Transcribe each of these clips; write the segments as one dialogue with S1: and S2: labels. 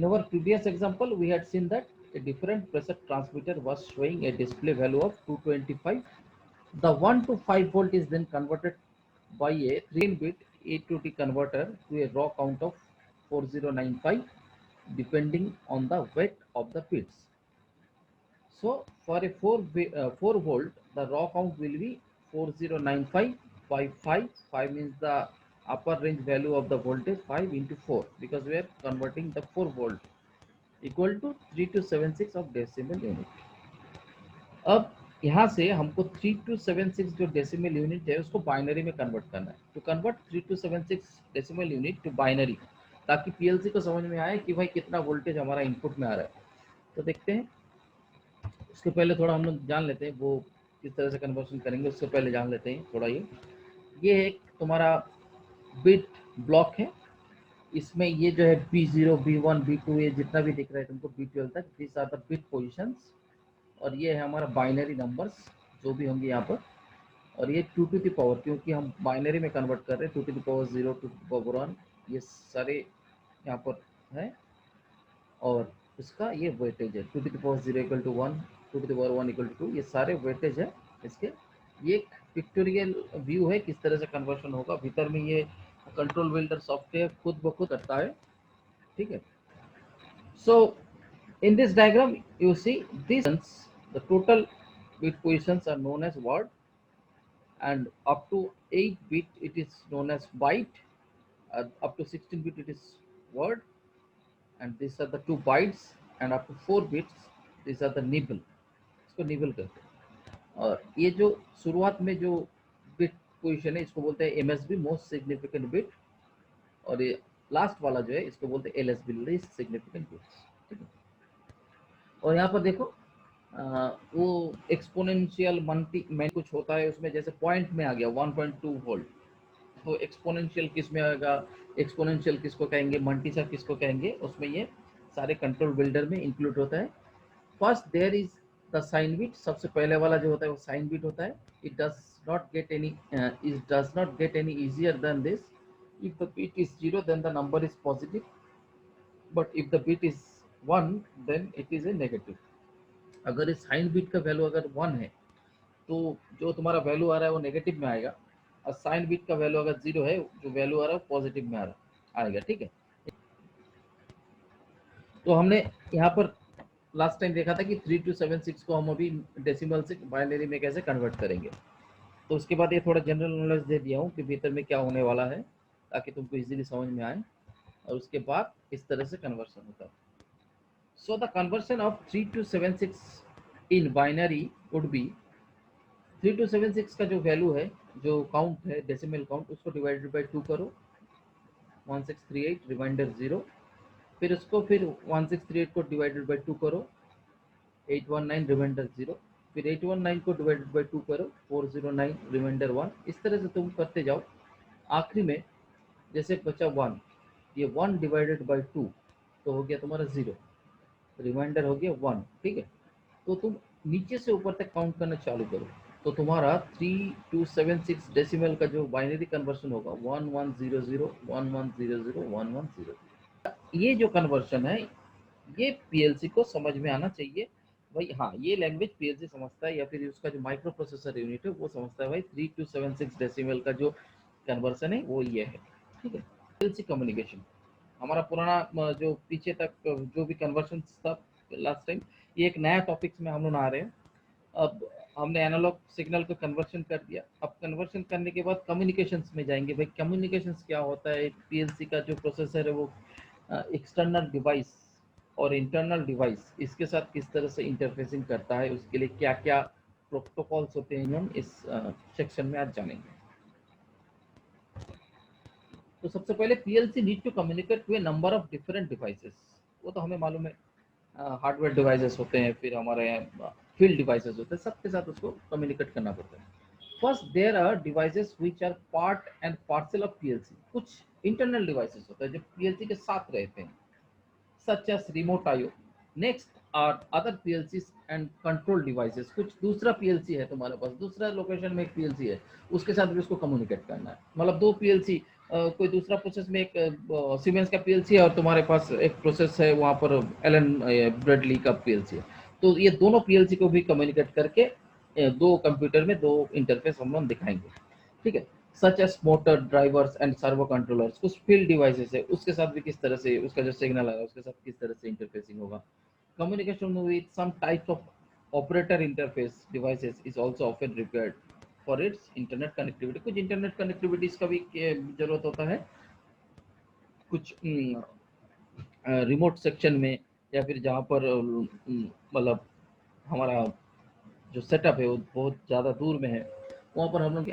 S1: our previous example, we had seen that a different pressure transmitter was showing a display value of 225. The 1 to 5 volt is then converted by a 3-bit A to D converter to a raw count of 4095 depending on the weight of the bits. So for a 4 volt, the raw count will be 4095 by 5. 5 means the upper range value of the voltage 5 into 4 because we are converting the 4 volt equal to 3276 of decimal unit. अब यहाँ से हमको 3276 जो decimal unit है उसको binary में convert करना है. To convert 3276 decimal unit to binary ताकि पीएलसी को समझ में आए कि भाई कितना वोल्टेज हमारा इनपुट में आ रहा है. तो देखते हैं. उसके पहले थोड़ा हम लोग जान लेते हैं वो किस तरह से कन्वर्शन करेंगे. उससे पहले जान लेते हैं थोड़ा ये एक तुम्हारा बिट ब्लॉक है. इसमें ये जो है B0, B1, B2 ये जितना भी दिख रहा है तुमको B12 तक, this are the bit positions. और ये है हमारा बाइनरी नंबर्स जो भी होंगे यहाँ पर. और ये 2 टू द पावर, क्योंकि हम बाइनरी में कन्वर्ट कर रहे हैं, 2 to the power 0, 2 to the power 1 ये सारे यहाँ पर है. और इसका ये वेटेज है 2 to the power 0 equal to 1, 2 to the power 1 equal to 2. ये सारे वेटेज है इसके. ये एक पिक्टोरियल व्यू है किस तरह से कन्वर्शन होगा. भीतर में ये कंट्रोल बिल्डर सॉफ्टवेयर खुद ब खुद करता है. ठीक है. सो in this diagram you see these the total bit positions are known as word, and up to 8 bit it is known as byte, up to 16 bit it is word, and these are the 2 bytes, and up to 4 bits these are the nibble. इसको nibble कहते हैं. और ये जो शुरुआत में जो bit position है इसको बोलते हैं MSB, मोस्ट सिग्निफिकेंट बिट. और ये लास्ट वाला जो है इसको बोलते हैं LSB, लीस्ट सिग्निफिकेंट बिट्स. ठीक है. और यहाँ पर देखो वो एक्सपोनेंशियल मल्टी में कुछ होता है उसमें, जैसे पॉइंट में आ गया 1.2 वोल्ट. तो एक्सपोनेंशियल किस में आएगा, एक्सपोनेंशियल किसको कहेंगे, मल्टीसर किसको कहेंगे, उसमें ये सारे कंट्रोल बिल्डर में इंक्लूड होता है. First there is the sign bit. सबसे पहले वाला जो होता है वो साइन बिट होता है. It does not get any easier than this. If the bit is 0 then the number is positive, but if the bit is 1 then it is a negative. अगर इस साइन बिट का value अगर 1 है तो जो तुम्हारा वैल्यू आ रहा है वो नेगेटिव में आएगा, और साइन बिट का वैल्यू अगर 0 है जो वैल्यू आ रहा है वो पॉजिटिव में आएगा. ठीक है. तो हमने यहाँ पर लास्ट टाइम देखा था कि 3276 को हम अभी डेसिमल से बाइनरी में कैसे कन्वर्ट करेंगे. तो उसके बाद ये थोड़ा जनरल नॉलेज दे दिया हूँ कि भीतर में क्या होने वाला है ताकि तुमको इजीली समझ में आए. और उसके बाद इस तरह से कन्वर्सन होता है. So the conversion of 3276 in binary would be 3276 का जो वैल्यू है, जो काउंट है डेसिमल काउंट, उसको डिवाइडेड बाय 2 करो, 1638 रिमाइंडर 0. फिर उसको फिर 1638 को डिवाइडेड बाय 2 करो, 819 रिमाइंडर 0. फिर 819 को डिवाइडेड बाय 2 करो, 409 रिमाइंडर 1. इस तरह से तुम करते जाओ. आखिरी में जैसे बचा 1, ये 1 डिवाइडेड बाय 2 तो हो गया तुम्हारा 0, रिमाइंडर हो गया 1. ठीक है. तो तुम नीचे से ऊपर तक काउंट करना चालू करो. तो तुम्हारा 3276 डेसिमल का जो बाइनरी कन्वर्शन होगा 1100 1100 110. ये जो कन्वर्शन है ये पीएलसी को समझ में आना चाहिए भाई. हाँ, ये लैंग्वेज पीएलसी समझता है, या फिर उसका जो माइक्रो प्रोसेसर यूनिट है वो समझता है भाई 3276 डेसिमल का जो कन्वर्शन है वो ये है. ठीक है. पीएलसी कम्युनिकेशन हमारा पुराना जो पीछे तक जो भी कन्वर्शन था लास्ट टाइम, ये एक नया टॉपिक में हम लोग आ रहे हैं. अब हमने एनालॉग सिग्नल को कन्वर्शन कर दिया. अब कन्वर्शन करने के बाद कम्युनिकेशंस में जाएंगे. भाई कम्युनिकेशंस क्या होता है, पीएलसी का जो प्रोसेसर है वो एक्सटर्नल डिवाइस और इंटरनल डिवाइस इसके साथ किस तरह से इंटरफेसिंग करता है, उसके लिए क्या क्या प्रोटोकॉल्स होते हैं हम इस सेक्शन में आज जानेंगे. तो सबसे पहले PLC need to communicate to a number of different devices. वो तो हमें मालूम है, हार्डवेयर डिवाइसेस होते हैं, फिर हमारे फील्ड डिवाइसेस होते हैं, सबके साथ उसको कम्युनिकेट करना पड़ता है. First there are devices which are part and parcel of PLC. कुछ इंटरनल डिवाइसेस होते हैं जो पीएलसी के साथ रहते हैं, such as remote IO. Next are other PLCs and control devices. कुछ दूसरा पीएलसी है तुम्हारे पास, दूसरा लोकेशन में एक पीएलसी है, उसके साथ भी उसको कम्युनिकेट करना है. मतलब 2 पीएलसी कोई दूसरा प्रोसेस में एक सीमेंस का पीएलसी है और तुम्हारे पास एक प्रोसेस है वहाँ पर एलन ब्रेडली का पीएलसी है, तो ये दोनों पीएलसी को भी कम्युनिकेट करके दो कंप्यूटर में दो इंटरफेस हम लोग दिखाएंगे, ठीक है। Such as motor, drivers and servo controllers, कुछ फील्ड डिवाइसेस है उसके साथ भी किस तरह से उसका जो सिग्नल है उसके साथ किस तरह से इंटरफेसिंग होगा। Communication with some types of operator interface devices is also often required for its internet connectivity. कुछ इंटरनेट कनेक्टिविटीज का भी जरूरत होता है, कुछ रिमोट सेक्शन में, या फिर जहाँ पर मतलब हमारा जो सेटअप है वो बहुत ज़्यादा दूर में है, वहाँ पर हम लोग,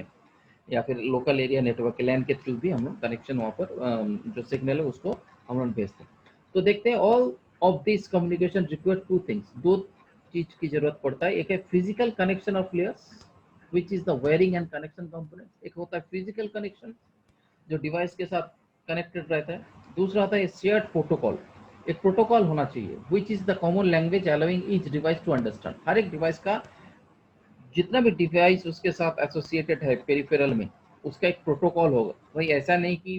S1: या फिर लोकल एरिया नेटवर्क लैन के थ्रू भी हम लोग कनेक्शन वहाँ पर जो सिग्नल है उसको हम लोग भेजते हैं। तो देखते हैं all of this communication require two things, दो चीज की जरूरत पड़ता है। एक है physical connection of layers which is the wiring and connection components. एक होता है फिजिकल कनेक्शन जो डिवाइस के साथ कनेक्टेड रहता है, दूसरा होता है शेयर्ड प्रोटोकॉल। एक प्रोटोकॉल होना चाहिए which is the common language allowing each device to understand. हर एक डिवाइस का जितना भी डिवाइस उसके साथ एसोसिएटेड है पेरिफेरल में, उसका एक प्रोटोकॉल होगा। भाई ऐसा नहीं कि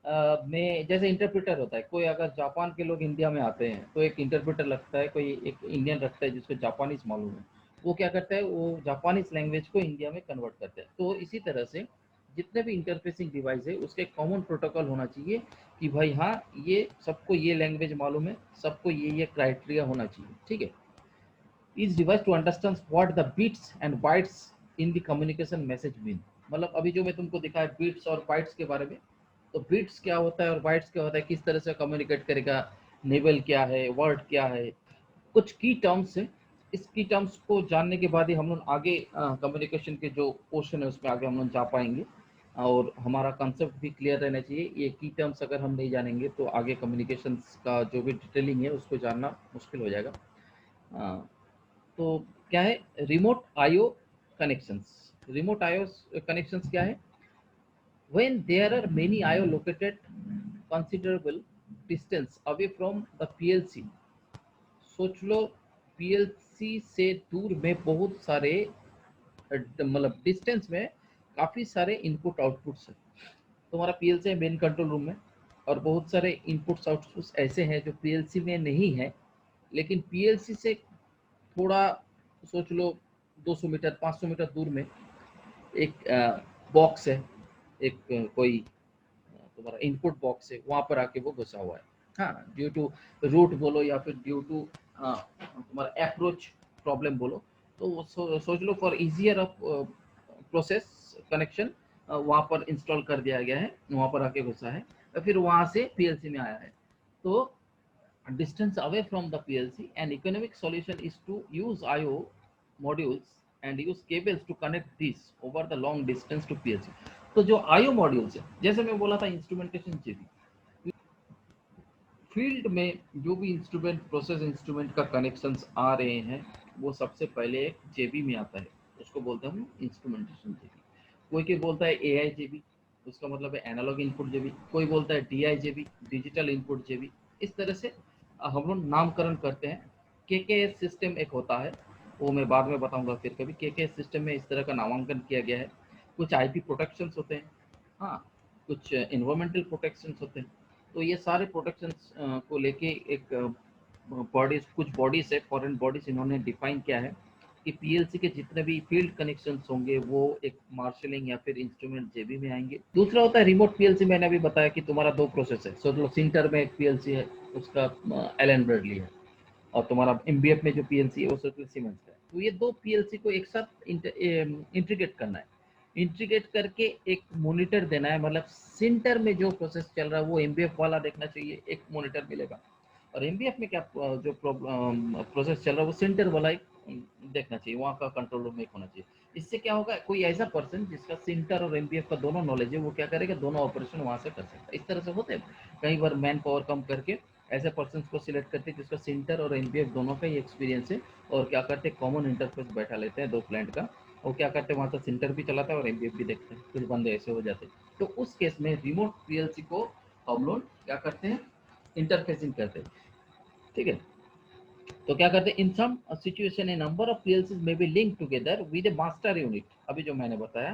S1: मैं जैसे इंटरप्रेटर होता है, कोई अगर जापान के लोग इंडिया में आते हैं तो एक इंटरप्रेटर लगता है, कोई एक इंडियन रखता है जिसको जापानीज मालूम है, वो क्या करता है वो जापानीज लैंग्वेज को इंडिया में कन्वर्ट करता है। तो इसी तरह से जितने भी इंटरफेसिंग डिवाइस है उसके कॉमन प्रोटोकॉल होना चाहिए कि भाई हाँ ये सबको ये लैंग्वेज मालूम है, सबको ये क्राइटेरिया होना चाहिए, ठीक है। each device to understand what the bits and bytes in the communication message mean। मतलब अभी जो मैं तुमको दिखाया बिट्स और बाइट्स के बारे में, तो बिट्स क्या होता है और बाइट्स क्या होता है, किस तरह से कम्युनिकेट करेगा, नेबल क्या है, वर्ड क्या है, कुछ की टर्म्स है। इस की टर्म्स को जानने के बाद ही हम लोग आगे कम्युनिकेशन के जो पोर्शन है उसमें आगे हम लोग जा पाएंगे, और हमारा कंसेप्ट भी क्लियर रहना चाहिए। ये की टर्म्स अगर हम नहीं जानेंगे तो आगे कम्युनिकेशन का जो भी डिटेलिंग है उसको जानना मुश्किल हो जाएगा। तो क्या है remote IO connections. Remote IO connections क्या है, when there are many IO located considerable distance away from the PLC। सोच लो पीएलसी से दूर में बहुत सारे मतलब डिस्टेंस में काफी सारे इनपुट आउटपुट्स है। तुम्हारा पीएलसी है मेन कंट्रोल रूम में, और बहुत सारे इनपुट्स आउटपुट्स ऐसे हैं जो पीएलसी में नहीं है, लेकिन पीएलसी से थोड़ा सोच लो 200 मीटर 500 मीटर दूर में एक बॉक्स है, एक कोई तुम्हारा इनपुट बॉक्स है, वहां पर आके वो घुसा हुआ है। हाँ, ड्यू टू रूट बोलो या फिर ड्यू टू तुम्हारा अप्रोच प्रॉब्लम बोलो, तो वो सोच लो for easier of process connection वहां पर इंस्टॉल कर दिया गया है, वहां पर आके घुसा है, और फिर वहां से पीएलसी में आया है। तो distance away from the PLC, an economic solution is to use IO modules and use cables to connect these over the long distance to PLC। तो जो IO modules है, जैसे मैं बोला था इंस्ट्रूमेंटेशन जेबी, फील्ड में जो भी इंस्ट्रूमेंट प्रोसेस इंस्ट्रूमेंट का कनेक्शंस आ रहे हैं वो सबसे पहले एक जेबी में आता है, उसको बोलते हैं हम इंस्ट्रूमेंटेशन जेबी। कोई के बोलता है एआई जेबी, उसका मतलब है एनालॉग इनपुट जेबी, कोई बोलता है डीआई जेबी, डिजिटल इनपुट जेबी। इस तरह से हम लोग नामकरण करते हैं। केकेएस सिस्टम एक होता है, वो मैं बाद में बताऊंगा फिर कभी। केकेएस सिस्टम में इस तरह का नामांकन किया गया है। कुछ आईपी प्रोटेक्शंस होते हैं, हाँ, कुछ एनवायरमेंटल प्रोटेक्शंस होते हैं। तो ये सारे प्रोटेक्शंस को लेके एक बॉडीज, कुछ बॉडीज है फॉरेन बॉडीज, इन्होंने डिफाइन किया है कि पीएलसी के जितने भी फील्ड कनेक्शंस होंगे वो एक मार्शलिंग या फिर इंस्ट्रूमेंट जेबी में आएंगे। दूसरा होता है रिमोट पीएलसी। मैंने अभी बताया कि तुम्हारा दो प्रोसेस है, सो सिंटर में एक पीएलसी है उसका एलन ब्रेडली है, और तुम्हारा एमबीएफ में जो पीएलसी है वो सीमेंस का है। तो ये दो पीएलसी को एक साथ इंटीग्रेट करना है, इंटीग्रेट करके एक मॉनिटर देना है। मतलब सेंटर में जो प्रोसेस चल रहा है वो एमबीएफ वाला देखना चाहिए, एक मॉनिटर मिलेगा, और एमबीएफ में क्या जो प्रोसेस चल रहा है वो सेंटर वाला एक देखना चाहिए, वहाँ का कंट्रोल रूम में एक होना चाहिए। इससे क्या होगा, कोई ऐसा पर्सन जिसका सेंटर और एमबीएफ का दोनों नॉलेज है वो क्या करेगा, दोनों ऑपरेशन वहाँ से कर सकता है। इस तरह से होते हैं कई बार मैन पावर कम करके ऐसे पर्सन को सिलेक्ट करते हैं जिसका सेंटर और एमबीएफ दोनों का ही एक्सपीरियंस है, और क्या करते हैं कॉमन इंटरफेस बैठा लेते हैं दो प्लांट का, और क्या करते हैं वहाँ से सेंटर भी चलाता है और एमबीएफ भी देखते हैं, कुछ बंदे ऐसे हो जाते हैं। तो उस केस में रिमोट पीएलसी को हम लोग क्या करते हैं, इंटरफेसिंग करते हैं, ठीक है। तो क्या करते हैं, in some situation a number of PLC may be link together with a master unit. अभी जो मैंने बताया,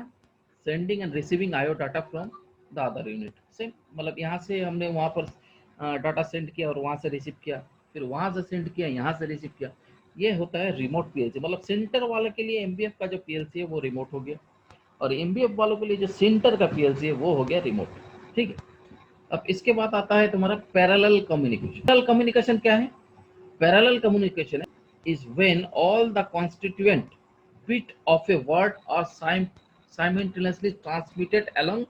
S1: sending and receiving IO data from the other unit. Same, मतलब यहाँ से हमने वहाँ पर डाटा सेंड किया और वहाँ से रिसीव किया, फिर वहाँ से सेंड किया, यहाँ से रिसीव किया। ये होता है रिमोट पीएलसी। मतलब सेंटर वाले के लिए एमबीएफ का जो पीएलसी है वो रिमोट हो गया, और एमबीएफ वालों के लिए जो सेंटर का पीएलसी है वो हो गया रिमोट। ठीक है। अब इसके बाद आता है तुम्हारा पैरेलल कम्युनिकेशन। पैरेलल कम्युनिकेशन क्या है? Parallel communication is when all the constituent bit of a word are simultaneously transmitted along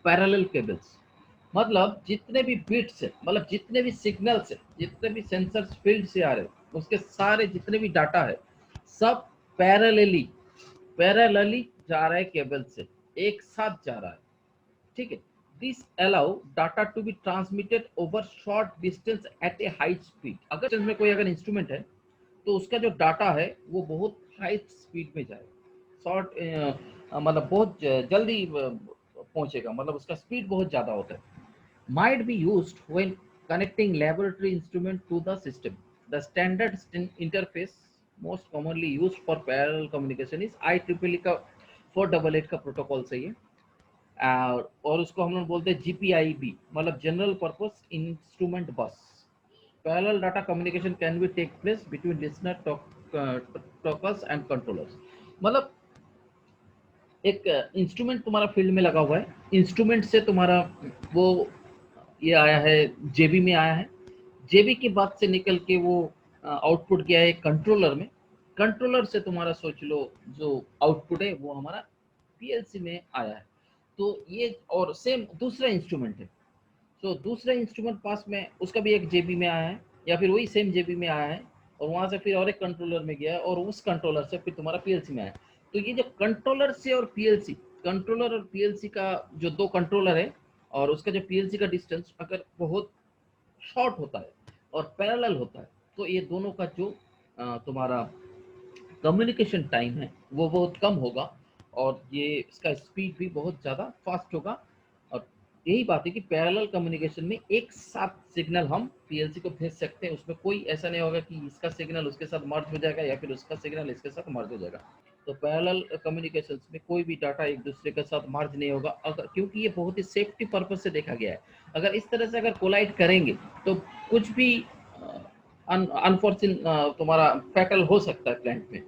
S1: parallel cables। मतलब जितने भी बिट्स है, मतलब जितने भी सिग्नल्स है, जितने भी सेंसर्स फील्ड से आ रहे हैं, उसके सारे जितने भी डाटा है सब पैरेलली जा रहा है केबल से, एक साथ जा रहा है। ठीक है। This allow data to be transmitted over short distance at a high speed. अगर में कोई अगर इंस्ट्रूमेंट है तो उसका जो डाटा है वो बहुत हाई स्पीड में जाएगा, शॉर्ट मतलब बहुत जल्दी पहुंचेगा, मतलब उसका स्पीड बहुत ज़्यादा होता है। Might be used when connecting laboratory instrument to the system। The standard interface most commonly used for parallel communication is IEEE का 488 का प्रोटोकॉल सही है। और उसको हम लोग बोलते हैं GPIB, मतलब general purpose instrument bus. Parallel data communication can be take place between listener talkers and controllers. मतलब एक इंस्ट्रूमेंट तुम्हारा फील्ड में लगा हुआ है, इंस्ट्रूमेंट से तुम्हारा वो ये आया है, जेबी में आया है, जेबी की बात से निकल के वो आउटपुट गया है कंट्रोलर में, कंट्रोलर से तुम्हारा सोच लो जो आउटपुट है वो हमारा पीएलसी में आया है। तो ये और सेम दूसरा इंस्ट्रूमेंट है, तो दूसरा इंस्ट्रूमेंट पास में उसका भी एक जेबी में आया है, या फिर वही सेम जेबी में आया है, और वहां से फिर और एक कंट्रोलर में गया है, और उस कंट्रोलर से फिर तुम्हारा पीएलसी में आया। तो ये जो कंट्रोलर से और पीएलसी, कंट्रोलर और पीएलसी का जो दो कंट्रोलर है और उसका जो पीएलसी का डिस्टेंस अगर बहुत शॉर्ट होता है और पैरेलल होता है, तो ये दोनों का जो तुम्हारा कम्युनिकेशन टाइम है वो बहुत कम होगा, और ये इसका स्पीड भी बहुत ज़्यादा फास्ट होगा। और यही बात है कि पैरेलल कम्युनिकेशन में एक साथ सिग्नल हम पीएलसी को भेज सकते हैं, उसमें कोई ऐसा नहीं होगा कि इसका सिग्नल उसके साथ मर्ज हो जाएगा या फिर उसका सिग्नल इसके साथ मर्ज हो जाएगा। तो पैरेलल कम्युनिकेशन में कोई भी डाटा एक दूसरे के साथ मर्ज नहीं होगा, अगर क्योंकि ये बहुत ही सेफ्टी पर्पज से देखा गया है। अगर इस तरह से अगर कोलाइड करेंगे तो कुछ भी अनफॉर्चुनेट तुम्हारा फैटल हो सकता है प्लांट में।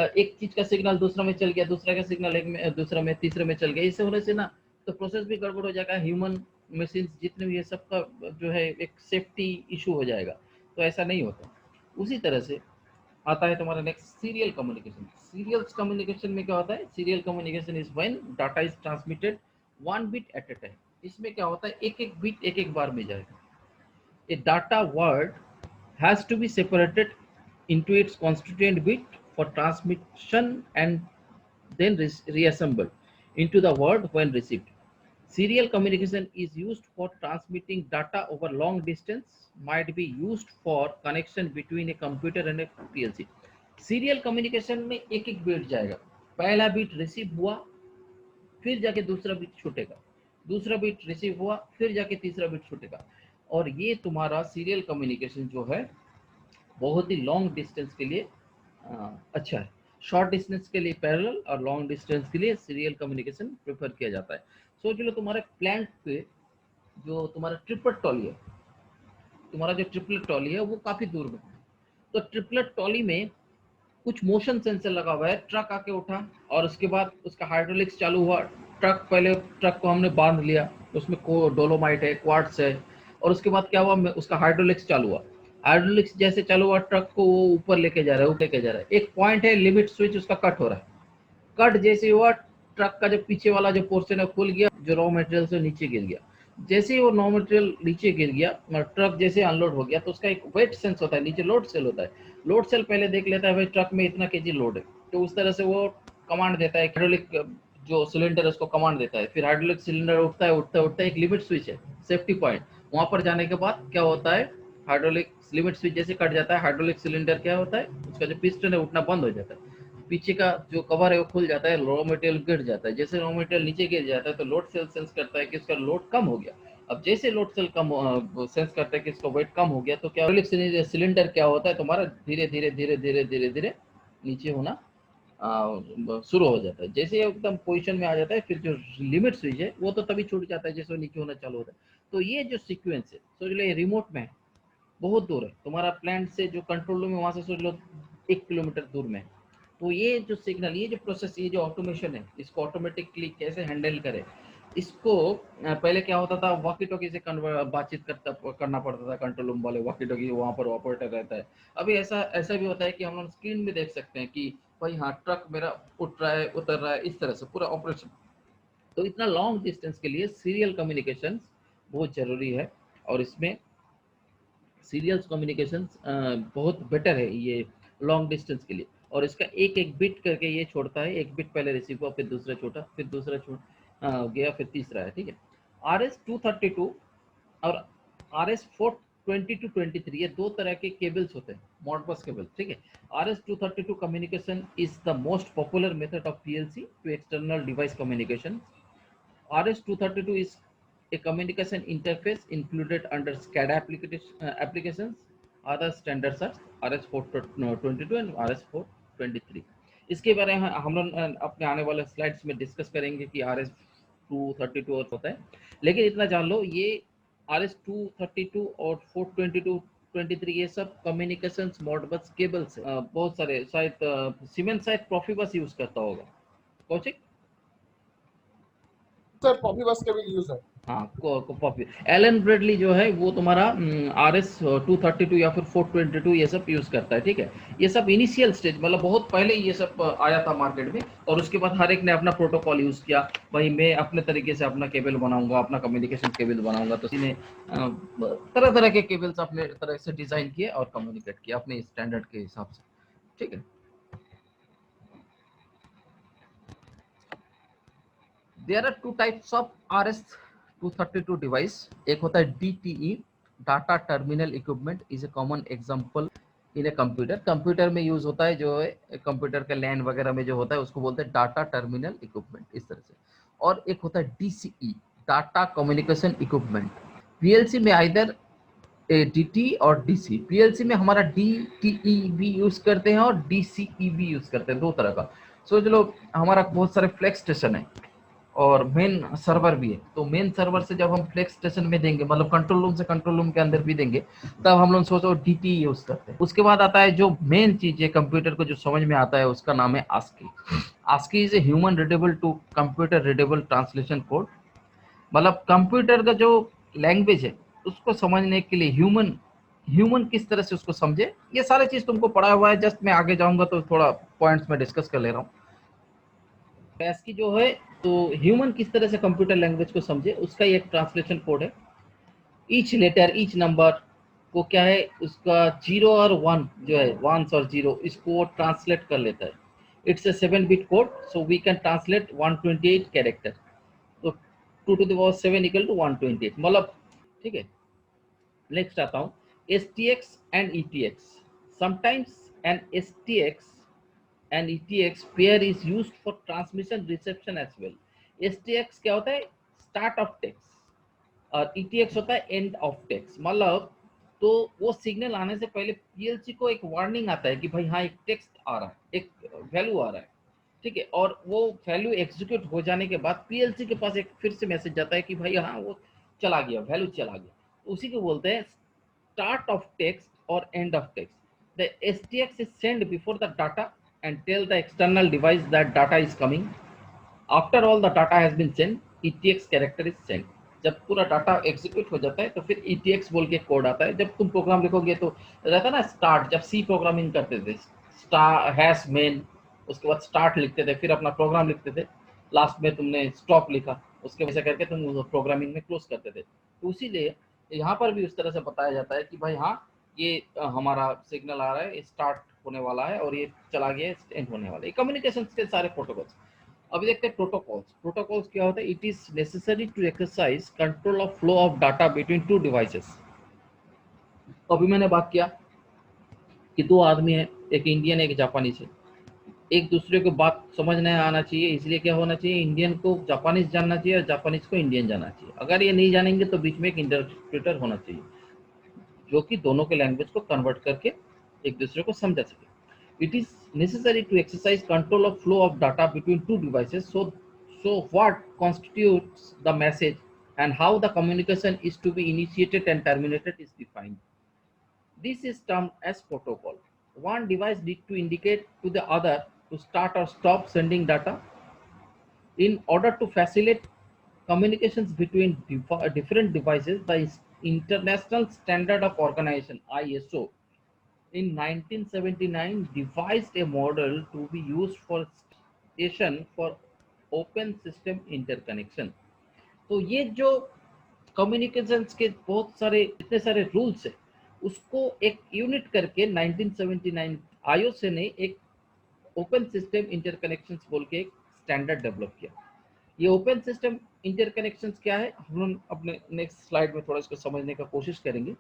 S1: एक चीज का सिग्नल दूसरा में चल गया, दूसरा का सिग्नल एक में, दूसरा में, तीसरे में चल गया, इससे होने से ना तो प्रोसेस भी गड़बड़ हो जाएगा, ह्यूमन मशीन जितने भी ये सब का जो है एक सेफ्टी इशू हो जाएगा। तो ऐसा नहीं होता। उसी तरह से आता है तुम्हारा next serial communication. Serial communication में क्या होता है? Serial communication is when data is transmitted one bit at a time. इसमें क्या होता है? एक एक बिट एक एक बार में जाएगा। A data word has to be separated into its constituent bit for transmission and then reassembled into the word when received। Serial communication is used for transmitting data over long distance, might be used for connection between a computer and a PLC। Serial communication में एक एक beat जाएगा, पहला beat receive हुआ फिर जाके दूसरा beat छूटेगा, दूसरा बीट रिसीव हुआ फिर जाके तीसरा बीट छूटेगा। और ये तुम्हारा सीरियल कम्युनिकेशन जो है बहुत ही लॉन्ग डिस्टेंस के लिए अच्छा है। शॉर्ट डिस्टेंस के लिए पैरेलल और लॉन्ग डिस्टेंस के लिए सीरियल कम्युनिकेशन प्रेफर किया जाता है। सोच लो तुम्हारे प्लांट पे जो तुम्हारा ट्रिपलेट ट्रॉली है, तुम्हारा जो ट्रिपलेट ट्रॉली है वो काफी दूर में है, तो ट्रिपलेट ट्रॉली में कुछ मोशन सेंसर लगा हुआ है। ट्रक आके उठा और उसके बाद उसका हाइड्रोलिक्स चालू हुआ, ट्रक पहले ट्रक को हमने बांध लिया, उसमें डोलोमाइट है, क्वार्ट्स है, और उसके बाद क्या हुआ, उसका हाइड्रोलिक्स चालू हुआ। हाइड्रोलिक्स जैसे चालू हुआ ट्रक को वो ऊपर लेके जा रहा है, ऊपर लेके जा रहा है, एक पॉइंट है लिमिट स्विच उसका कट हो रहा है। कट जैसे हुआ ट्रक का जो पीछे वाला जो पोर्शन है खुल गया, जो रॉ मटेरियल से नीचे गिर गया। जैसे ही वो रॉ मटेरियल नीचे गिर गया, ट्रक जैसे अनलोड हो गया, तो उसका एक वेट सेंस होता है, नीचे लोड सेल होता है। लोड सेल पहले देख लेता है भाई ट्रक में इतना केजी लोड है, तो उस तरह से वो कमांड देता है, हाइड्रोलिक जो सिलेंडर है उसको कमांड देता है। फिर हाइड्रोलिक सिलेंडर उठता है, उठता उठता है, एक लिमिट स्विच है, सेफ्टी पॉइंट, वहां पर जाने के बाद क्या होता है, हाइड्रोलिक लिमिट स्विच जैसे कट जाता है, हाइड्रोलिक सिलेंडर क्या होता है, उसका जो पिस्टन है उठना बंद हो जाता है, पीछे का जो कवर है वो खुल जाता है, रॉ मटेरियल गिर जाता है। जैसे रॉ मटेरियल नीचे गिर जाता है तो लोड सेल सेंस करता है कि उसका लोड कम हो गया। अब जैसे लोड सेल कम सेंस करता है कि इसका वेट कम हो गया, तो क्या सिलेंडर क्या होता है तुम्हारा, धीरे धीरे धीरे धीरे धीरे धीरे नीचे होना शुरू हो जाता है। जैसे एकदम पोजीशन में आ जाता है, फिर जो लिमिट स्विच है वो तो तभी छूट जाता है जैसे वो नीचे होना चालू होता है। तो ये जो सीक्वेंस है, सोच लो ये रिमोट में है, बहुत दूर है तुम्हारा प्लांट से, जो कंट्रोल रूम है वहां से सोच लो 1 किलोमीटर दूर में है। तो ये जो सिग्नल, ये जो प्रोसेस, ये जो ऑटोमेशन है, इसको ऑटोमेटिकली कैसे हैंडल करे, इसको पहले क्या होता था, वॉकी टॉकी से बातचीत करना पड़ता था कंट्रोल रूम वाले, वॉकी टॉकी वहाँ पर ऑपरेटर रहता है। अभी ऐसा ऐसा भी होता है कि हम लोग स्क्रीन में देख सकते हैं कि भाई हाँ ट्रक मेरा उठ रहा है, उतर रहा है, इस तरह से पूरा ऑपरेशन। तो इतना लॉन्ग डिस्टेंस के लिए सीरियल कम्युनिकेशन बहुत जरूरी है, और इसमें सीरियल कम्युनिकेशन बहुत बेटर है ये लॉन्ग डिस्टेंस के लिए। और इसका एक एक बिट करके ये छोड़ता है, एक बिट पहले रिसीव हुआ, फिर दूसरा छोटा, फिर दूसरा गया, फिर तीसरा है, ठीक है। RS-232 और RS-422-23 ये दो तरह के केबल्स होते हैं, मॉडबस केबल, ठीक है। RS-232 communication is the most popular method of PLC to external device communication. RS-232 is a communication interface included under SCADA applications. Other standards are RS-422 and RS-423. इसके बारे में हम लोग अपने आने वाले स्लाइड्स में डिस्कस करेंगे कि RS-232 और होता है, लेकिन इतना जान लो ये RS-232 और 422-23 ये सब कम्युनिकेशन मॉडबस केबल्स है। बहुत सारे, शायद सीमेंस शायद प्रोफिबस यूज करता होगा, कौशिक?
S2: सर प्रोफिबस का भी यूज है।
S1: हाँ, कॉपी एलन ब्रेडली जो है वो तुम्हारा RS-232 या फिर 422 ये सब यूज करता है, ठीक है। ये सब इनिशियल स्टेज, मतलब बहुत पहले ये सब आया था मार्केट में, और उसके बाद हर एक ने अपना प्रोटोकॉल यूज किया। भाई मैं अपने तरीके से अपना केबल बनाऊंगा, अपना कम्युनिकेशन केबल बनाऊंगा, तो इन्हें तरह तरह के केबल्स अपने तरह से डिजाइन किए और कम्युनिकेट किया अपने स्टैंडर्ड के हिसाब से, ठीक है। There are two types of RS-232 device. एक होता है DTE, data terminal equipment, is a common example in a computer. Computer में यूज होता है, जो है कंप्यूटर के लैन वगैरह में जो होता है उसको बोलते हैं डाटा टर्मिनल इक्विपमेंट, इस तरह से। और एक होता है DCE, data communication equipment. PLC में आइदर DT और DC। PLC में हमारा DTE भी यूज करते हैं और DCE भी यूज करते हैं, दो तरह का। सोच लो हमारा बहुत सारे फ्लेक्स स्टेशन है और मेन सर्वर भी है, तो मेन सर्वर से जब हम फ्लेक्स स्टेशन में देंगे, मतलब कंट्रोल रूम से कंट्रोल रूम के अंदर भी देंगे, तब हम लोग सोचो DT यूज करते हैं। उसके बाद आता है जो मेन चीज है कंप्यूटर को जो समझ में आता है, उसका नाम है ASCII। ASCII is a human readable to computer readable translation code. मतलब कंप्यूटर का जो लैंग्वेज है उसको समझने के लिए ह्यूमन किस तरह से उसको समझे, ये सारे चीज तुमको पढ़ा हुआ है। जस्ट मैं आगे जाऊंगा तो थोड़ा पॉइंट्स में डिस्कस कर ले रहा हूँ। ASCII जो है, तो ह्यूमन किस तरह से कंप्यूटर लैंग्वेज को समझे, उसका एक ट्रांसलेशन कोड है। ईच लेटर, ईच नंबर को क्या है, उसका 0 और 1 जो है, 1 और 0, इसको ट्रांसलेट कर लेता है। It's a 7 bit code, so we can translate 128 character. तो 2 to the power 7 equal to 128, मतलब, ठीक है। नेक्स्ट आता हूँ, STX and ETX। Sometimes an STX and ETX pair is used for transmission reception as well. STX क्या होता है, start of text, और ETX होता है एंड ऑफ टेक्स्ट। मतलब तो वो सिग्नल आने से पहले PLC को एक वार्निंग आता है कि भाई हाँ एक टेक्स्ट आ रहा है, एक वैल्यू आ रहा है, ठीक है। और वो वैल्यू एग्जीक्यूट हो जाने के बाद PLC के पास एक फिर से मैसेज जाता है कि भाई हाँ वो चला गया, वैल्यू चला गया। तो उसी को बोलते हैं start of text or end of text. The STX is sent before the data and tell the external device that data is coming. After all the data has been sent, ETX character is sent. जब पूरा data execute हो जाता है तो फिर ETX बोल के code आता है। जब तुम प्रोग्राम लिखोगे तो रहता ना स्टार्ट, जब C प्रोग्रामिंग करते थे, स्टार हैश मेन, उसके बाद स्टार्ट लिखते थे, फिर अपना प्रोग्राम लिखते थे, लास्ट में तुमने स्टॉप लिखा, उसके वजह करके तुम प्रोग्रामिंग में क्लोज करते थे। तो इसीलिए यहाँ पर भी उस तरह से बताया जाता है कि भाई हाँ ये हमारा सिग्नल आ रहा है, स्टार्ट होने वाला है और ये चला गया, एंड होने वाला है। कम्युनिकेशन के सारे प्रोटोकॉल्स। अभी देखते हैं प्रोटोकॉल्स। प्रोटोकॉल्स क्या होता है, it is necessary to exercise control of flow of data between two devices. अभी मैंने बात किया कि दो आदमी है, एक इंडियन एक जापानीज है, एक दूसरे को बात समझ नहीं आना चाहिए, इसलिए क्या होना चाहिए, इंडियन को जापानीज जानना चाहिए और जापानीज को इंडियन जानना चाहिए। अगर ये नहीं जानेंगे तो बीच में एक इंटरप्रेटर होना चाहिए जो कि दोनों के लैंग्वेज को कन्वर्ट करके एक दूसरे को समझा सके। It is necessary to exercise control of flow of data between two devices. So what constitutes the message and how the communication is to be initiated and terminated is defined. This is termed as protocol. One device needs to indicate to the other to start or stop sending data. In order to facilitate communications between different devices, the International Standard of Organization (ISO) in 1979 devised a model to be used for station for open system interconnection. तो ये जो communications के बहुत सारे इतने सारे rules है, उसको एक यूनिट करके 1979 आईओसी ने एक ओपन सिस्टम इंटरकनेक्शंस बोल के एक स्टैंडर्ड डेवलप किया. ये ओपन सिस्टम इंटरकनेक्शंस क्या है, हम अपने नेक्स्ट स्लाइड में थोड़ा इसको समझने का कोशिश करेंगे.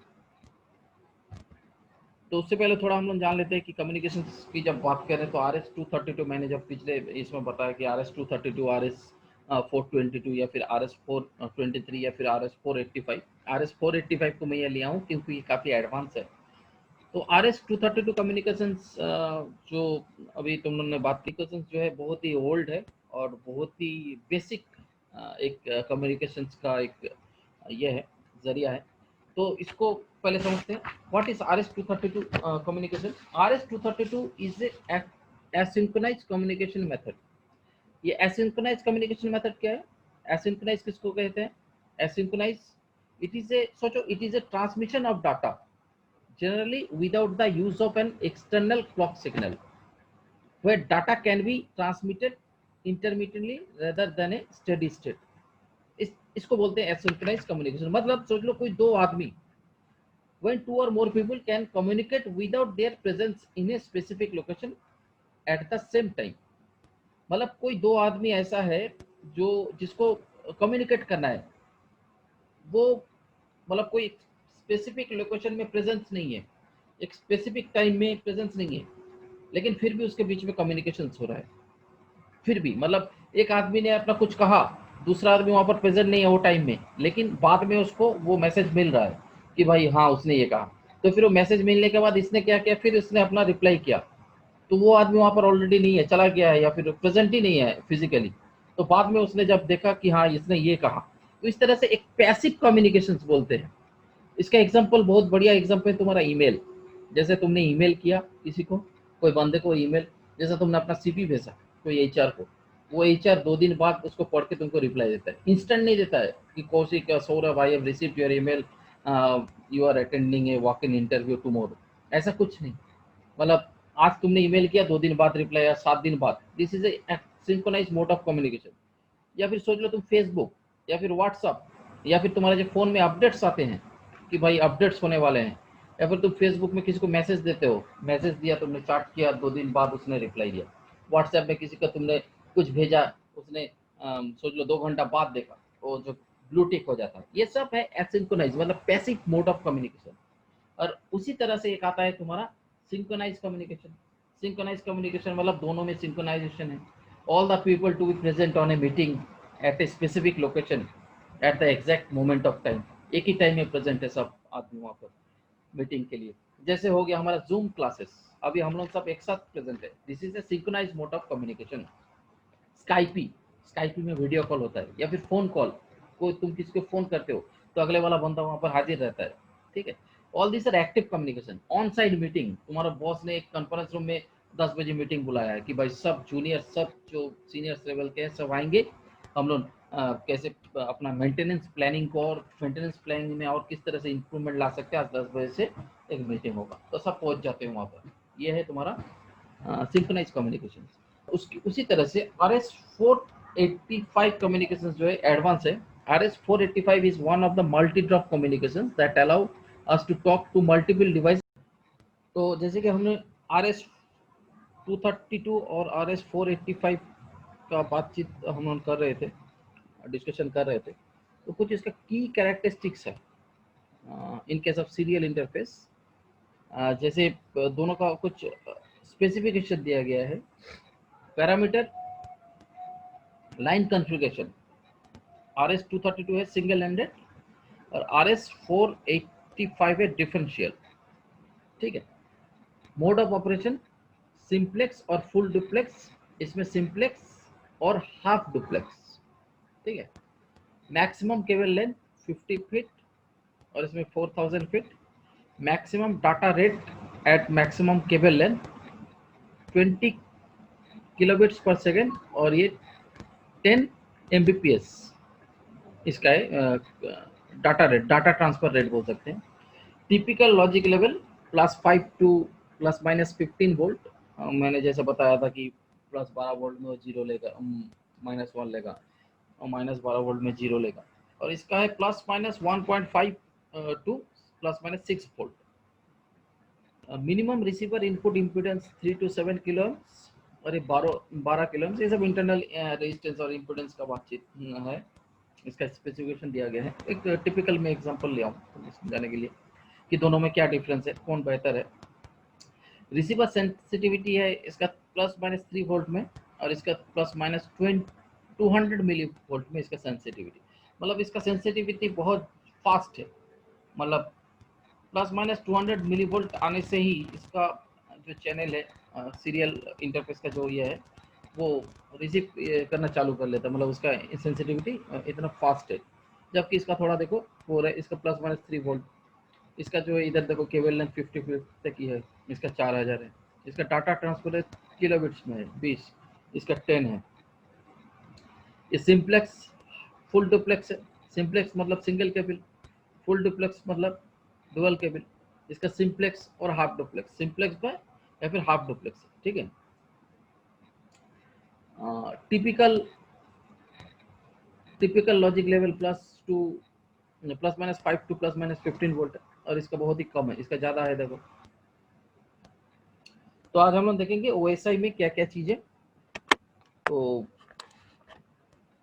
S1: तो उससे पहले थोड़ा हम लोग जान लेते हैं कि कम्युनिकेशन की जब बात करें तो RS-232 मैंने जब पिछले इसमें बताया कि RS-232, RS-422 या फिर RS-423 या फिर RS-485. RS-485 को मैं ये लिया हूँ क्योंकि ये काफ़ी एडवांस है. तो RS-232 कम्युनिकेशंस जो अभी तुम लोगों ने बात की, जो है बहुत ही ओल्ड है और बहुत ही बेसिक एक कम्युनिकेशंस का एक ये है जरिया है. तो इसको पहले समझते हैं. What is RS-232 communication? RS-232 is a asynchronous communication method. ये एसिंक्रोनाइज कम्युनिकेशन मेथड क्या है? एसिंक्रोनाइज किसको कहते हैं? एसिंक्रोनाइज इट इज ए, सोचो, it is A transmission of data generally without the use of an external clock signal, where data can be transmitted intermittently rather than a steady state. इसको बोलते हैं एसिंक्रोनाइज communication. मतलब सोच लो कोई दो आदमी, when two or more people can communicate without their presence in a specific location at the same time. मतलब कोई दो आदमी ऐसा है जो जिसको कम्युनिकेट करना है, वो मतलब कोई स्पेसिफिक लोकेशन में प्रेजेंस नहीं है, एक स्पेसिफिक टाइम में प्रेजेंस नहीं है, लेकिन फिर भी उसके बीच में कम्युनिकेशन हो रहा है. फिर भी मतलब एक आदमी ने अपना कुछ कहा, दूसरा आदमी वहां पर प्रेजेंट नहीं है वो टाइम में, लेकिन बाद में उसको वो मैसेज मिल रहा है कि भाई हाँ उसने ये कहा. तो फिर वो मैसेज मिलने के बाद इसने क्या किया, फिर इसने अपना रिप्लाई किया, तो वो आदमी वहां पर ऑलरेडी नहीं है, चला गया है या फिर प्रेजेंट ही नहीं है फिजिकली. तो बाद में उसने जब देखा कि हाँ इसने ये कहा, तो इस तरह से एक पैसिव कम्युनिकेशन बोलते हैं. इसका एग्जांपल, बहुत बढ़िया एग्जांपल है तुम्हारा ईमेल. जैसे तुमने ईमेल किया किसी को, कोई बंदे को ईमेल, जैसे तुमने अपना सीवी भेजा कोई एचआर को, वो एचआर 2 दिन बाद उसको पढ़ के तुमको रिप्लाई देता है. इंस्टेंट नहीं देता है कि Kaushik, Saurabh, I have received your email, you are attending a walk in interview tomorrow. ऐसा कुछ नहीं. मतलब आज तुमने ईमेल किया, 2 दिन बाद रिप्लाई आया, 7 दिन बाद. This is a synchronize mode of communication. या फिर सोच लो तुम फेसबुक या फिर व्हाट्सअप या फिर तुम्हारे जो फोन में अपडेट्स आते हैं कि भाई अपडेट्स होने वाले हैं, या फिर तुम फेसबुक में किसी को मैसेज देते हो, मैसेज दिया तुमने, चैट किया, 2 दिन बाद उसने रिप्लाई दिया. व्हाट्सएप में किसी का तुमने कुछ भेजा, उसने सोच लो 2 घंटा बाद देखा, वो जो ब्लू टिक हो जाता है. ये सब है एसिंक्रोनाइज, मतलब पैसिव मोड ऑफ कम्युनिकेशन. और उसी तरह से एक आता है तुम्हारा सिंक्रोनाइज कम्युनिकेशन. सिंक्रोनाइज कम्युनिकेशन मतलब दोनों में सिंक्रोनाइजेशन है. All the people to be present on a meeting at a specific location at the exact moment of time. एक ही टाइम में प्रेजेंट है सब आदमी वहाँ पर मीटिंग के लिए. जैसे हो गया हमारा जूम क्लासेस, अभी हम लोग सब एक साथ प्रेजेंट है. This is a synchronize mode of communication. Skype में वीडियो कॉल होता है, या फिर फोन कॉल, कोई तुम किसी को फोन करते हो तो अगले वाला बंदा वहाँ पर हाजिर रहता है. ठीक है. All this are active communication. On side meeting, तुम्हारा बॉस ने एक कॉन्फ्रेंस रूम में 10 बजे मीटिंग बुलाया है कि भाई सब जूनियर, सब जो सीनियर लेवल के हैं सब आएंगे, हम लोग कैसे अपना मेंटेनेंस प्लानिंग को, और मेंटेनेंस प्लानिंग में और किस तरह से इंप्रूवमेंट ला सकते हैं, आज 10 बजे से एक मीटिंग होगा, तो सब पहुंच जाते हैं वहाँ पर. ये है तुम्हारा सिंक्रोनाइज कम्युनिकेशन. उसी तरह से RS-485 कम्युनिकेशन जो है एडवांस है. RS-485 is one of the multi-drop communications that allow us to talk to multiple devices. तो जैसे कि हमने RS-232 और RS-485 का बातचीत हम लोग कर रहे थे, डिस्कशन कर रहे थे, तो कुछ इसका की कैरेक्टरिस्टिक्स है in case of serial interface. जैसे दोनों का कुछ स्पेसिफिकेशन दिया गया है. पैरामीटर, लाइन कॉन्फ़िगरेशन, RS-232 है सिंगल एंडेड और RS-485 है डिफरेंशियल. ठीक है. मोड ऑफ ऑपरेशन सिंप्लेक्स और फुल डुप्लेक्स, इसमें सिंप्लेक्स और हाफ डुप्लेक्स, ठीक है। मैक्सिमम केबल लेंथ 50 फीट और इसमें 4000 feet. Maximum data rate at maximum cable length 20 kilobits per second और ये 10 एमबीपीएस इसका है data rate, data transfer rate बोल सकते हैं। Typical logic level +5 to ±15 volt. मैंने जैसे बताया था कि +12 वोल्ट में वो 0 लेगा, -1 लेगा और -12 वोल्ट में 0 लेगा। और इसका है ±1.5 to ±6 volt. Minimum receiver input impedance 3 to 7 kilo और ये 12 किलो। ये सब इंटरनल रेजिस्टेंस और इम्पीडेंस का बातचीत है, इसका स्पेसिफिकेशन दिया गया है। एक टिपिकल में एग्जांपल ले आऊँ समझाने के लिए कि दोनों में क्या डिफरेंस है, कौन बेहतर है। रिसीवर सेंसिटिविटी है इसका ±3 वोल्ट में और इसका ±200 मिली वोल्ट में इसका सेंसिटिविटी। मतलब इसका सेंसिटिविटी बहुत फास्ट है, मतलब ±200 मिली वोल्ट आने से ही इसका जो चैनल है सीरियल इंटरफेस का जो ये है वो रिसीव करना चालू कर लेता है, मतलब उसका सेंसिटिविटी इतना फास्ट है। जबकि इसका थोड़ा देखो वो है, इसका ±3 वोल्ट, इसका जो है इधर देखो केबल लेंथ 50 फीट तक की है, इसका 4000 है। इसका डाटा ट्रांसफर किलोबिट्स में है 20, इसका 10 है। ये सिंप्लेक्स फुल डुप्लेक्स है। सिंप्लेक्स मतलब सिंगल केबल, फुल डुप्लेक्स मतलब डुअल केबल। इसका सिंप्लेक्स और हाफ डुप्लेक्स, सिंप्लेक्स बाय या फिर हाफ डुप्लेक्स, ठीक है। Typical logic level +5 to ±15 volt और इसका बहुत ही कम है, इसका ज़्यादा है देखो। तो आज हम लोग देखेंगे ओएसआई में क्या क्या चीज़ें। तो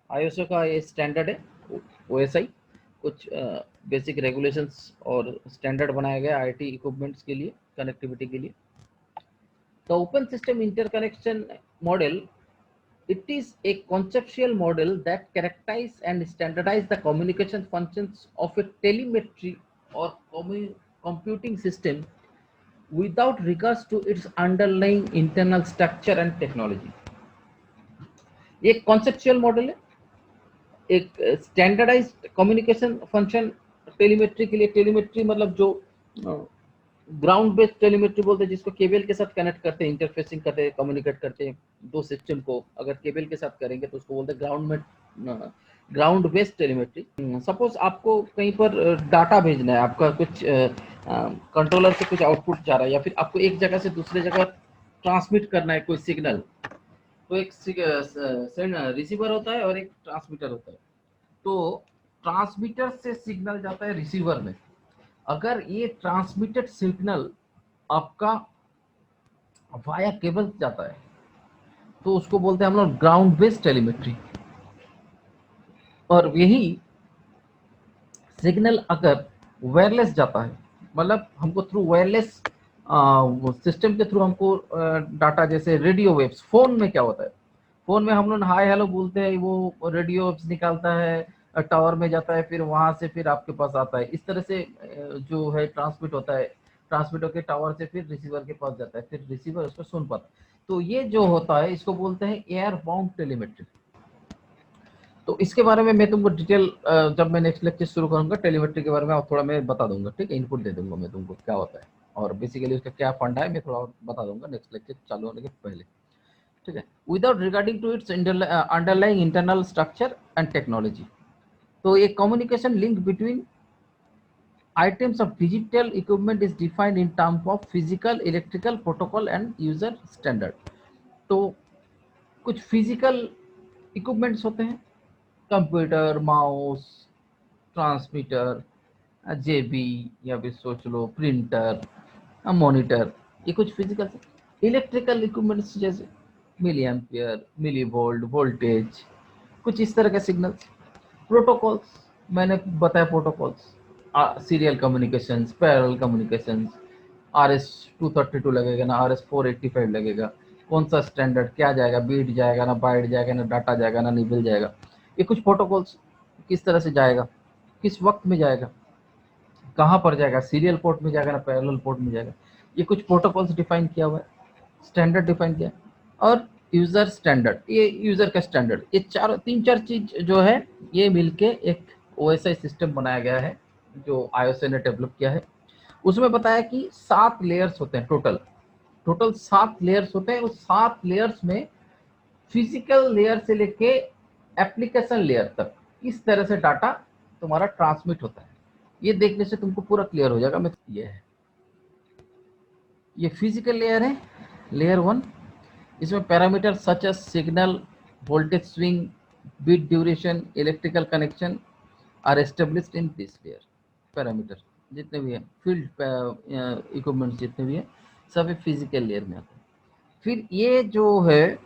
S1: आईएसओ का ये स्टैंडर्ड है ओएसआई, कुछ बेसिक रेगुलेशंस और स्टैंडर्ड बनाया गया आईटी इक्विपमेंट्स के लिए, कनेक्टिविटी के लिए। The open system interconnection model, it is a conceptual model that characterize and standardize the communication functions of a telemetry or computing system without regards to its underlying internal structure and technology। ये एक conceptual model है, एक standardised communication function telemetry के लिए। Telemetry मतलब जो ground based telemetry बोलते हैं, जिसको केबल के साथ कनेक्ट करते हैं, इंटरफेसिंग करते हैं, कम्युनिकेट करते हैं दो सिस्टम को। अगर केबल के साथ करेंगे तो उसको बोलते हैं ग्राउंड बेस्ड टेलीमेट्री। सपोज आपको कहीं पर डाटा भेजना है, आपका कुछ कंट्रोलर से कुछ आउटपुट जा रहा है, या फिर आपको एक जगह से दूसरे जगह ट्रांसमिट करना है कोई सिग्नल, तो एक रिसीवर होता है और एक ट्रांसमीटर होता है। तो ट्रांसमीटर से सिग्नल जाता है रिसीवर में। अगर ये ट्रांसमिटेड सिग्नल आपका वाया केबल जाता है तो उसको बोलते हैं हम लोग ग्राउंड बेस्ड टेलीमेट्री। और यही सिग्नल अगर वायरलेस जाता है, मतलब हमको थ्रू वायरलेस सिस्टम के थ्रू हमको डाटा, जैसे रेडियो वेव्स। फोन में क्या होता है, फोन में हम लोग हाय हेलो बोलते हैं, वो रेडियो वेव्स निकालता है, टावर में जाता है, फिर वहां से फिर आपके पास आता है। इस तरह से जो है ट्रांसमिट होता है, ट्रांसमिट होकर टावर से फिर रिसीवर के पास जाता है, फिर रिसीवर उसको सुन पाता है। तो ये जो होता है इसको बोलते हैं एयर बाउंड टेलीमेट्री। तो इसके बारे में मैं तुमको डिटेल जब मैं नेक्स्ट लेक्चर शुरू करूंगा टेलीमेट्री के बारे में थोड़ा मैं बता दूंगा, ठीक है। इनपुट दे दूंगा मैं तुमको क्या होता है और बेसिकली उसका क्या फंडा है, मैं थोड़ा और बता दूंगा नेक्स्ट लेक्चर चालू होने के पहले, ठीक है। Without regarding to its underlying internal structure and technology. तो ये communication link between items of digital equipment is defined in terms of physical, electrical, protocol and user standard। तो कुछ फिजिकल इक्विपमेंट्स होते हैं, कंप्यूटर, माउस, ट्रांसमीटर, जेबी, या फिर सोच लो printer, monitor, ये कुछ फिजिकल। इलेक्ट्रिकल इक्विपमेंट्स जैसे milli ampere, milli volt, voltage, कुछ इस तरह के सिग्नल्स। प्रोटोकॉल्स मैंने बताया, protocols serial communications, parallel communications, RS-232 लगेगा ना RS-485 लगेगा, कौन सा स्टैंडर्ड क्या जाएगा, बीट जाएगा ना बाइट जाएगा ना डाटा जाएगा ना निबल जाएगा। ये कुछ प्रोटोकॉल्स किस तरह से जाएगा, किस वक्त में जाएगा, कहाँ पर जाएगा, सीरियल पोर्ट में जाएगा ना पैरेलल पोर्ट में जाएगा, ये कुछ प्रोटोकॉल्स डिफाइन किया हुआ है। स्टैंडर्ड डिफाइन किया और यूजर स्टैंडर्ड, ये यूजर का स्टैंडर्ड, ये तीन चार चीज जो है ये मिलके एक ओएसआई सिस्टम बनाया गया है जो आईओएस ने डेवलप किया है। उसमें बताया कि 7 लेयर्स होते हैं, टोटल 7 लेयर्स होते हैं। उस 7 लेयर्स में फिजिकल लेयर से लेके एप्लीकेशन लेयर तक किस तरह से डाटा तुम्हारा ट्रांसमिट होता है, ये देखने से तुमको पूरा क्लियर हो जाएगा। मैं ये है, ये फिजिकल लेयर है, लेयर 1। इसमें parameter such as signal, voltage swing, bit duration, electrical connection are established in this layer. Parameter जितने भी हैं, फील्ड इक्विपमेंट्स जितने भी हैं, सब फिजिकल लेयर में आते हैं। फिर ये जो है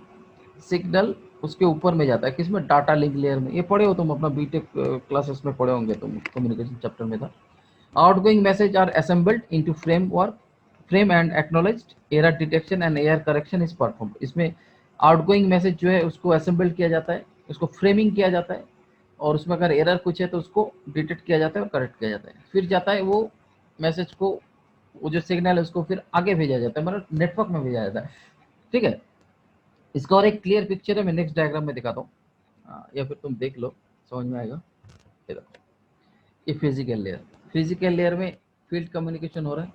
S1: सिग्नल उसके ऊपर में जाता है, किसमें? डाटा लिंक लेयर में। ये पढ़े हो तुम, अपना बीटेक क्लासेस में पढ़े होंगे तुम, कम्युनिकेशन चैप्टर में था। Outgoing message are assembled into frame and acknowledged, error detection and error correction is performed. इसमें आउटगोइंग मैसेज जो है उसको असेंबल्ड किया जाता है, उसको फ्रेमिंग किया जाता है, और उसमें अगर एरर कुछ है तो उसको डिटेक्ट किया जाता है और करेक्ट किया जाता है। फिर जाता है वो मैसेज को, वो जो सिग्नल है उसको फिर आगे भेजा जाता है, मतलब नेटवर्क में भेजा जाता है। ठीक है, इसका और एक क्लियर पिक्चर है, मैं नेक्स्ट डायग्राम में दिखाता हूँ, या फिर तुम देख लो, समझ में आएगा। ये देखो, ये फिजिकल लेयर में फील्ड कम्युनिकेशन हो रहा है,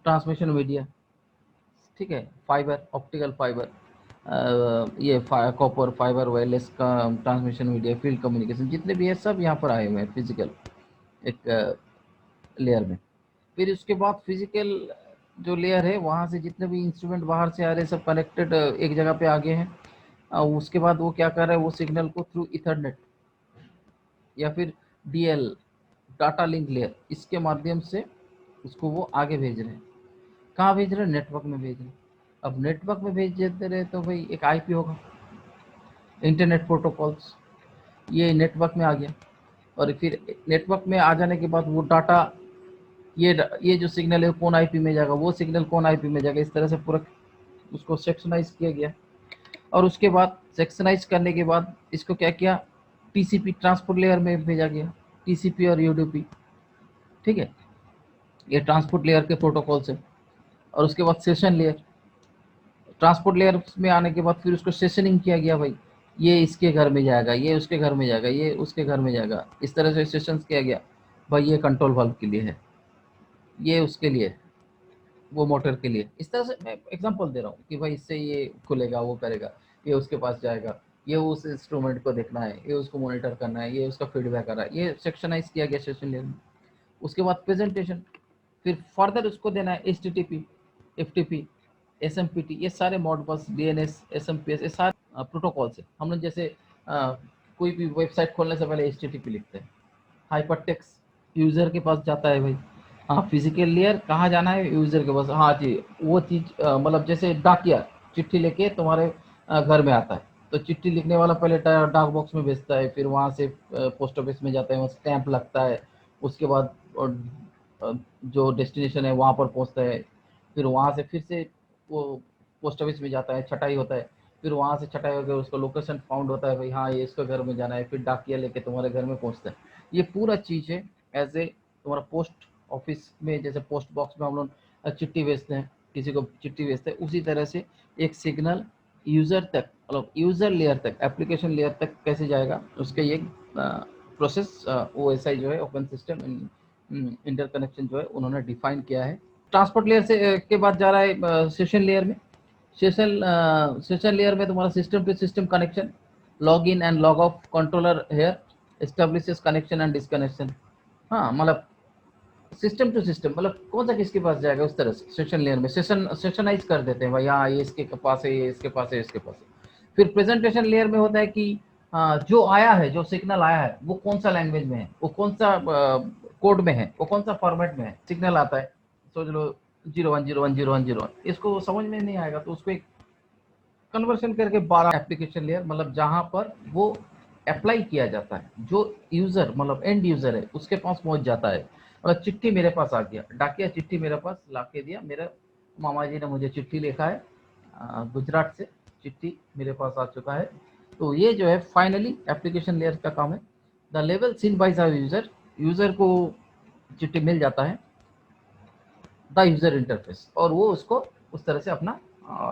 S1: ट्रांसमिशन मीडिया, ठीक है, फाइबर, ऑप्टिकल फाइबर, ये कॉपर फाइबर, वायरलेस का ट्रांसमिशन मीडिया, फील्ड कम्युनिकेशन जितने भी है सब यहाँ पर आए हुए हैं फिजिकल एक लेयर में। फिर उसके बाद फिजिकल जो लेयर है वहाँ से जितने भी इंस्ट्रूमेंट बाहर से आ रहे हैं सब कनेक्टेड एक जगह पे आगे हैं। उसके बाद वो क्या कर रहा है, वो सिग्नल को थ्रू इथरनेट या फिर डीएल, डाटा लिंक लेयर, इसके माध्यम से उसको वो आगे भेज रहे हैं। कहाँ भेज रहे हैं? नेटवर्क में भेज रहे हैं। अब नेटवर्क में भेज देते रहे तो भाई एक आईपी होगा, इंटरनेट प्रोटोकॉल्स, ये नेटवर्क में आ गया। और फिर नेटवर्क में आ जाने के बाद वो डाटा, ये जो सिग्नल है कौन आईपी में जाएगा, वो सिग्नल कौन आईपी में जाएगा, इस तरह से पूरा उसको सेक्शनाइज किया गया। और उसके बाद सेक्शनाइज करने के बाद इसको क्या किया, टीसीपी ट्रांसपोर्ट लेयर में भेजा गया, टीसीपी और यूडीपी। ठीक है, ये ट्रांसपोर्ट लेयर के प्रोटोकॉल से। और उसके बाद सेशन लेयर, ट्रांसपोर्ट लेयर में आने के बाद फिर उसको सेशनिंग किया गया, भाई ये इसके घर में जाएगा, ये उसके घर में जाएगा, ये उसके घर में जाएगा, इस तरह से सेशन किया गया। भाई ये कंट्रोल वाल्व के लिए है, ये उसके लिए, वो मोटर के लिए। इस तरह से मैं एग्जांपल दे रहा हूँ कि भाई इससे ये खुलेगा, वो करेगा, ये उसके पास जाएगा, ये उस इंस्ट्रूमेंट को देखना है, ये उसको मॉनिटर करना है, ये उसका फीडबैक कर रहा है, ये सेक्शनाइज किया गया सेशन लेयर में। उसके बाद प्रेजेंटेशन, फिर फर्दर उसको देना है H T T P, F T P, S M P T, ये सारे Modbus, D N S, S M P S, ये सारे प्रोटोकॉल से हम लोग जैसे कोई भी वेबसाइट खोलने से पहले एच टी टी पी लिखते हैं। हाइपर टेक्स्ट यूजर के पास जाता है भाई, हाँ फिजिकल लेयर कहाँ जाना है, यूजर के पास। हाँ जी, वो चीज मतलब जैसे डाकिया चिट्ठी लेके तुम्हारे घर में आता है, तो चिट्ठी लिखने वाला पहले डाक बॉक्स में भेजता है, फिर वहाँ से पोस्ट ऑफिस में जाता है, वहाँ स्टैंप लगता है, उसके बाद जो डेस्टिनेशन है वहाँ पर पहुँचता है, फिर वहाँ से फिर से वो पोस्ट ऑफिस में जाता है, छटाई होता है, फिर वहाँ से छटाई होकर उसको लोकेशन फाउंड होता है, भाई हाँ ये इसको घर में जाना है, फिर डाकिया लेके तुम्हारे घर में पहुँचता है। ये पूरा चीज़ है एज ए तुम्हारा पोस्ट ऑफिस में, जैसे पोस्ट बॉक्स में हम लोग चिट्ठी भेजते हैं, किसी को चिट्ठी भेजते हैं, उसी तरह से एक सिग्नल यूज़र तक, मतलब यूज़र लेयर तक, एप्लीकेशन लेयर तक कैसे जाएगा, उसके ये प्रोसेस ओएसआई जो है, ओपन सिस्टम इंटरकनेक्शन जो है उन्होंने डिफाइन किया है। ट्रांसपोर्ट लेयर से के बाद जा रहा है सेशन लेयर में। सेशन लेयर में तुम्हारा system to system connection, log in and log off controller here establishes connection and disconnection. हाँ मतलब सिस्टम टू सिस्टम, मतलब कौन सा किसके पास जाएगा, उस तरह से सेशन लेयर में सेशनाइज कर देते हैं, भाई हाँ ये इसके पास है, ये इसके पास है, इसके पास है। फिर प्रेजेंटेशन लेयर में होता है कि जो आया है, जो सिग्नल आया है वो कौन सा लैंग्वेज में है, वो कौन सा कोड में है, वो कौन सा फॉर्मेट में है। सिग्नल आता है, सोच लो 01010101, इसको समझ में नहीं आएगा तो उसको एक कन्वर्शन करके 12 एप्लीकेशन लेयर, मतलब जहां पर वो अप्लाई किया जाता है, जो यूजर मतलब एंड यूजर है उसके पास पहुंच जाता है। मतलब चिट्ठी मेरे पास आ गया, डाकिया चिट्ठी मेरे पास ला के दिया, मेरे मामा जी ने मुझे चिट्ठी लिखा है गुजरात से, चिट्ठी मेरे पास आ चुका है। तो ये जो है फाइनली एप्लीकेशन लेयर का काम है। The level seen by the user, user को चिट्ठी मिल जाता है द यूजर इंटरफेस, और वो उसको उस तरह से अपना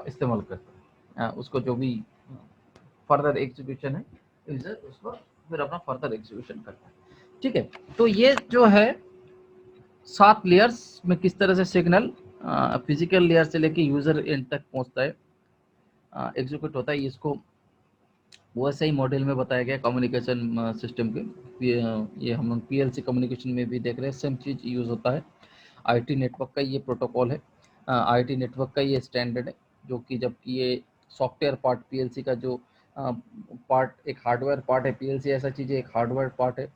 S1: इस्तेमाल करता है। उसको जो भी फर्दर एग्जीक्यूशन है यूजर उसको फिर अपना फर्दर एग्जीक्यूशन करता है। ठीक है, तो ये जो है 7 लेयर्स में किस तरह से सिग्नल फिजिकल लेयर से लेके यूजर एंड तक पहुंचता है, एग्जीक्यूट होता है। इसको वैसे ही मॉडल में बताया गया कम्युनिकेशन सिस्टम के। ये हम लोग पीएलसी कम्युनिकेशन में भी देख रहे हैं, सेम चीज़ यूज़ होता है। आईटी नेटवर्क का ये प्रोटोकॉल है, आईटी नेटवर्क का ये स्टैंडर्ड है, जो कि जबकि ये सॉफ्टवेयर पार्ट पीएलसी का जो पार्ट एक हार्डवेयर पार्ट है, पीएलसी ऐसा चीज़ है एक हार्डवेयर पार्ट है,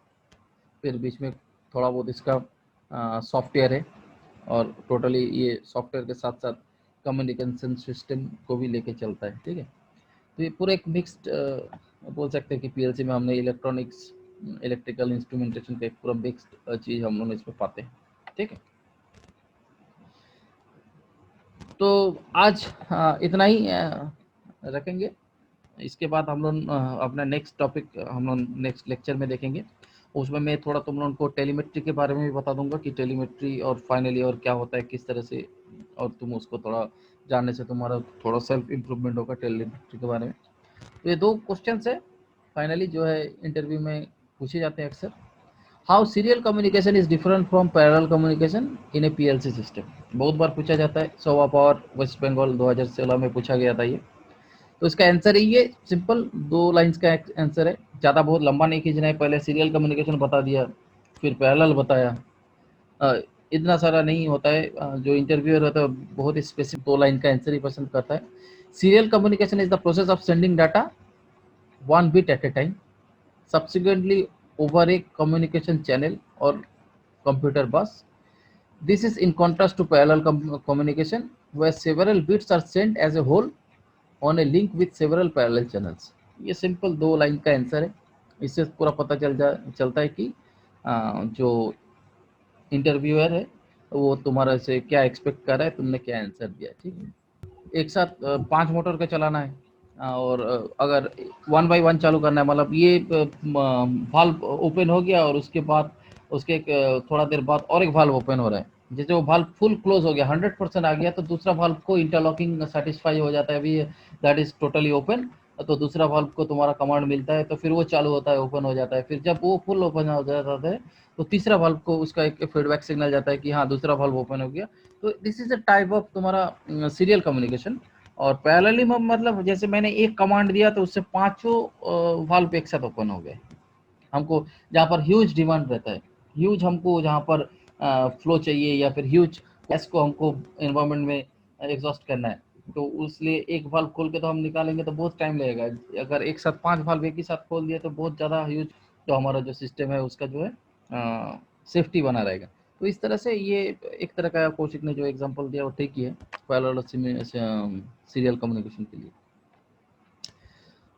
S1: फिर बीच में थोड़ा बहुत इसका सॉफ्टवेयर है, और टोटली ये सॉफ्टवेयर के साथ साथ कम्युनिकेशन सिस्टम को भी लेके चलता है। ठीक है, तो ये पूरा एक मिक्स्ड बोल सकते हैं कि पीएलसी में हमने इलेक्ट्रॉनिक्स इलेक्ट्रिकल इंस्ट्रूमेंटेशन का एक पूरा मिक्स्ड चीज़ हम लोग इसमें पाते हैं। ठीक है, तो आज इतना ही रखेंगे। इसके बाद हम लोग अपना नेक्स्ट टॉपिक हम लोग नेक्स्ट लेक्चर में देखेंगे। उसमें मैं थोड़ा तुम लोगों को टेलीमेट्री के बारे में भी बता दूंगा कि टेलीमेट्री और फाइनली और क्या होता है, किस तरह से, और तुम उसको थोड़ा जानने से तुम्हारा थोड़ा सेल्फ इम्प्रूवमेंट होगा टेलीमेट्री के बारे में। तो ये 2 क्वेश्चंस है फाइनली जो है इंटरव्यू में पूछे जाते हैं अक्सर। How serial communication is different from parallel communication in A PLC system. बहुत बार पूछा जाता है, सोवा पावर वेस्ट बंगाल 2016 में पूछा गया था ये। तो इसका आंसर है ये सिंपल 2 लाइंस का आंसर है, ज़्यादा बहुत लंबा नहीं खींचना है। पहले सीरियल कम्युनिकेशन बता दिया, फिर पैरेलल बताया, इतना सारा नहीं होता है। जो इंटरव्यूअर होता है बहुत स्पेसिफिक 2 लाइन का आंसर ही पसंद करता है। Serial communication is the process of sending data 1 bit at a time, subsequently over a communication channel or computer bus. This is in contrast to parallel communication, where several bits are sent as a whole on a link with several parallel channels. ये simple 2 line का answer है। इससे पूरा पता चलता है कि जो इंटरव्यूअर है वो तुम्हारा से क्या एक्सपेक्ट कर रहा है, तुमने क्या आंसर दिया। ठीक है, एक साथ 5 मोटर का चलाना है, और अगर 1 बाय 1 चालू करना है, मतलब ये वाल्व ओपन हो गया और उसके बाद उसके थोड़ा देर बाद और एक वाल्व ओपन हो रहा है। जैसे वो वाल्व फुल क्लोज हो गया 100% आ गया, तो दूसरा वाल्व को इंटरलॉकिंग सेटिस्फाई हो जाता है, अभी दैट इज टोटली ओपन। तो दूसरा वाल्व को तुम्हारा कमांड मिलता है, तो फिर वो चालू होता है, ओपन हो जाता है। फिर जब वो फुल ओपन हो जाता है तो तीसरा वाल्व को उसका एक फीडबैक सिग्नल जाता है कि हाँ दूसरा वाल्व ओपन हो गया। तो this is a type of तुम्हारा सीरियल कम्युनिकेशन। और पैरेलली मतलब जैसे मैंने एक कमांड दिया तो उससे 5 वाल्व एक साथ ओपन हो गए। हमको जहाँ पर ह्यूज डिमांड रहता है, ह्यूज हमको जहाँ पर फ्लो चाहिए या फिर ह्यूज गैस को हमको एनवायरनमेंट में एग्जॉस्ट करना है, तो उसलिए एक वाल्व खोल के तो हम निकालेंगे तो बहुत टाइम लगेगा। अगर एक साथ 5 वाल्व एक ही साथ खोल दिए तो बहुत ज़्यादा ह्यूज, तो हमारा जो सिस्टम है उसका जो है सेफ्टी बना रहेगा। तो इस तरह से ये एक तरह का कौशिक ने जो एग्जांपल दिया वो ठीक ही है पैरेलल सीरियल कम्युनिकेशन के लिए।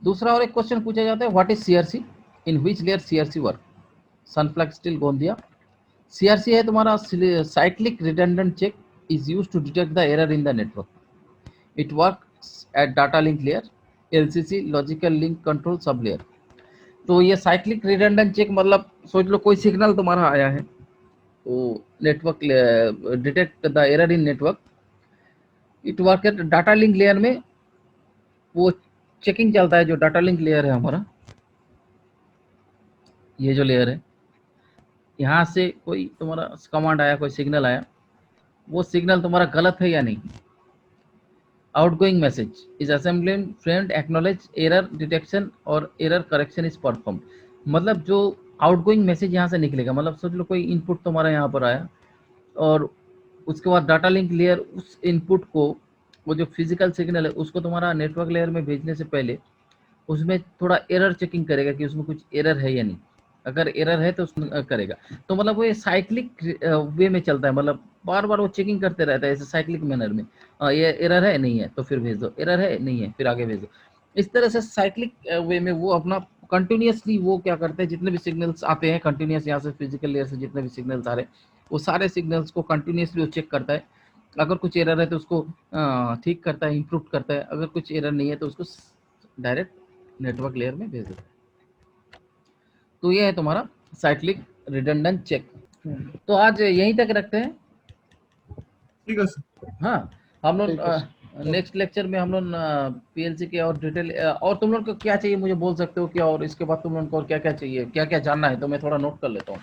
S1: दूसरा और एक क्वेश्चन पूछा जाता है, what is CRC, in which layer CRC work. Sunflag steel Gondia. CRC है तुम्हारा cyclic redundant check, is used to detect the error in the network. It works at data link layer, LCC logical link control sub layer. तो ये cyclic redundant check मतलब सोच लो कोई signal तुम्हारा आया है, तो network detect the error in network, it work at data link layer में। वो चेकिंग चलता है, जो डाटा लिंक लेयर है हमारा, ये जो लेयर है, यहाँ से कोई तुम्हारा कमांड आया, कोई सिग्नल आया, वो सिग्नल तुम्हारा गलत है या नहीं। Outgoing message is assembling friend acknowledge error detection और एरर करेक्शन इज परफॉर्म। मतलब जो आउटगोइंग मैसेज यहाँ से निकलेगा, मतलब सोच लो कोई इनपुट तुम्हारा यहाँ पर आया, और उसके बाद डाटा लिंक लेयर उस इनपुट को, वो जो फिजिकल सिग्नल है उसको तुम्हारा नेटवर्क लेयर में भेजने से पहले उसमें थोड़ा एरर चेकिंग करेगा कि उसमें कुछ एरर है या नहीं। अगर एरर है तो उसमें करेगा। तो मतलब वो साइक्लिक वे में चलता है, मतलब बार बार वो चेकिंग करते रहता है ऐसे साइक्लिक मैनर में। ये एरर है नहीं है तो फिर भेज दो, एरर है नहीं है फिर आगे भेज दो। इस तरह से साइक्लिक वे में वो अपना कंटिन्यूसली वो क्या करते हैं, जितने भी सिग्नल्स आते हैं कंटिन्यूस, यहाँ से फिजिकल लेयर से जितने भी सिग्नल्स आ रहे हैं वो सारे सिग्नल्स को कंटिन्यूसली वो चेक करता है। अगर कुछ एरर है तो उसको ठीक करता है, इम्प्रूव करता है। अगर कुछ एरर नहीं है तो उसको डायरेक्ट नेटवर्क लेयर में भेज देता है। तो ये है तुम्हारा साइक्लिक रिडंडेंट चेक। तो आज यहीं तक रखते हैं।
S2: ठीक है सर।
S1: हाँ, हम लोग
S2: ठीक है सर।
S1: नेक्स्ट लेक्चर में हम लोग पीएलसी के और डिटेल और तुम लोग को क्या चाहिए मुझे बोल सकते हो क्या, और इसके बाद तुम लोग को और क्या क्या चाहिए, क्या क्या जानना है, तो मैं थोड़ा नोट कर लेता हूँ।